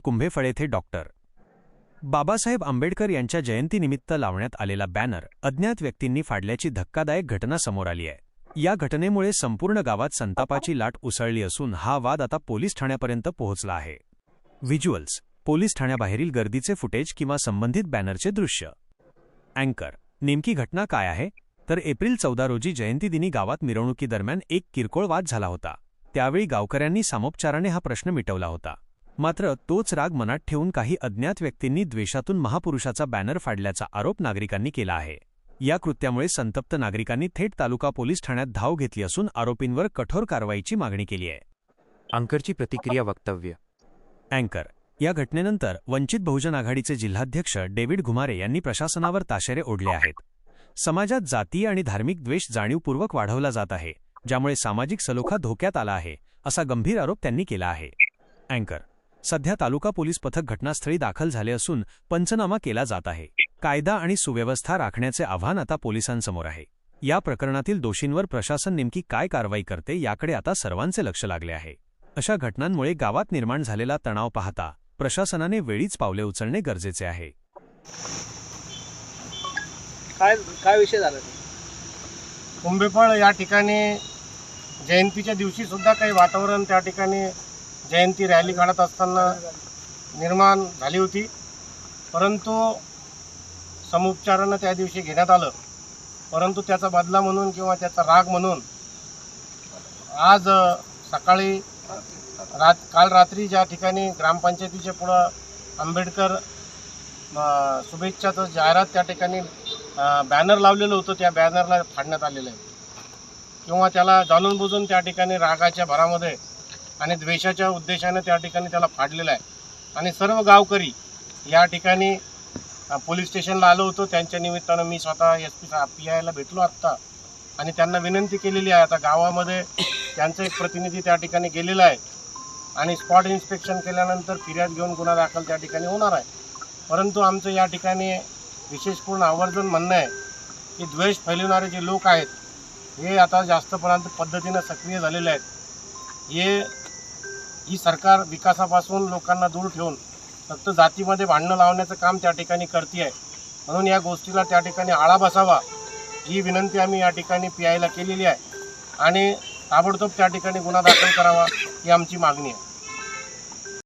कुंभेफळ येथे डॉक्टर बाबासाहेब आंबेडकर यांच्या जयंतीनिमित्त लावण्यात आलेला बॅनर अज्ञात व्यक्तींनी फाडल्याची धक्कादायक घटना समोर आली आहे। या घटनेमुळे संपूर्ण गावात संतापाची लाट उसळली असून हा वाद आता पोलीस ठाण्यापर्यंत पोहोचला आहे। व्हिज्युअल्स, पोलीस ठाण्याबाहेरील गर्दीचे फुटेज किंवा संबंधित बॅनरचे दृश्य। अँकर, नेमकी घटना काय आहे? तर एप्रिल 14 रोजी जयंतीदिनी गावात मिरवणुकीदरम्यान एक किरकोळ वाद झाला होता। त्यावेळी गावकऱ्यांनी सामोपचाराने हा प्रश्न मिटवला होता। मात्र तोच राग मनात ठेवून काही अज्ञात व्यक्तींनी द्वेषातून महापुरुषाचा बॅनर फाडल्याचा आरोप नागरिकांनी केला आहे। या कृत्यामुळे संतप्त नागरिकांनी थेट तालुका पोलीस ठाण्यात धाव घेतली असून आरोपींवर कठोर कारवाईची मागणी केली आहे। अँकरची प्रतिक्रिया वक्तव्य। अँकर, या घटनेनंतर वंचित बहुजन आघाडीचे जिल्हाध्यक्ष डेव्हिड घुमारे यांनी प्रशासनावर ताशेरे ओढले आहेत। समाजात जाती आणि धार्मिक द्वेष जाणीवपूर्वक वाढवला जात आहे, ज्यामुळे सामाजिक सलोखा धोक्यात आला आहे, असा गंभीर आरोप त्यांनी केला आहे। अँकर, सध्या तालुका पोलीस पथक घटनास्थळी दाखल झाले असून पंचनामा केला जात आहे। कायदा आणि सुव्यवस्था राखण्याचे आव्हान आता पोलिसांसमोर आहे। या प्रकरणातील दोषींवर प्रशासन नेमकी काय कारवाई करते याकडे आता सर्वांचे लक्ष लागले आहे। अशा घटनांमुळे गावात निर्माण झालेला तणाव पाहता प्रशासनाने वेळीच पावले उचलणे गरजेचे आहे। काय विषय झाला? कुंभेफळ या ठिकाणी जयंतीच्या दिवशी सुद्धा काही वातावरण त्या ठिकाणी जयंती रॅली काढत असताना निर्माण झाली होती, परंतु समुपचारानं त्या दिवशी घेण्यात आलं। परंतु त्याचा बदला म्हणून किंवा त्याचा राग म्हणून आज सकाळी काल रात्री ज्या ठिकाणी ग्रामपंचायतीच्या पुढं आंबेडकर शुभेच्छाचं जाहिरात त्या ठिकाणी बॅनर लावलेलं होतं, त्या बॅनरला फाडण्यात आलेलं आहे किंवा त्याला जाणून बुजून त्या ठिकाणी रागाच्या भरामध्ये आणि द्वेषाच्या उद्देशाने त्या ठिकाणी त्याला फाडलेलं आहे। आणि सर्व गावकरी या ठिकाणी पोलीस स्टेशनला आलो होतो। त्यांच्या निमित्तानं मी स्वतः PIला भेटलो आत्ता आणि त्यांना विनंती केलेली आहे। आता गावामध्ये त्यांचा एक प्रतिनिधी त्या ठिकाणी गेलेला आहे आणि स्पॉट इन्स्पेक्शन केल्यानंतर फिर्याद घेऊन गुन्हा दाखल त्या ठिकाणी होणार आहे। परंतु आमचं या ठिकाणी विशेषपूर्ण आवर्जून म्हणणं आहे की द्वेष फैलवणारे जे लोक आहेत हे आता जास्त पद्धतीनं सक्रिय झालेले आहेत। ही सरकार विकासापासून लोकांना दूर ठेवून फक्त जातीमध्ये भांडणं लावण्याचं काम त्या ठिकाणी करते आहे। म्हणून या गोष्टीला त्या ठिकाणी आळा बसावा ही विनंती आम्ही या ठिकाणी PIला केलेली आहे आणि ताबडतोब त्या ठिकाणी गुन्हा दाखल करावा ही आमची मागणी आहे।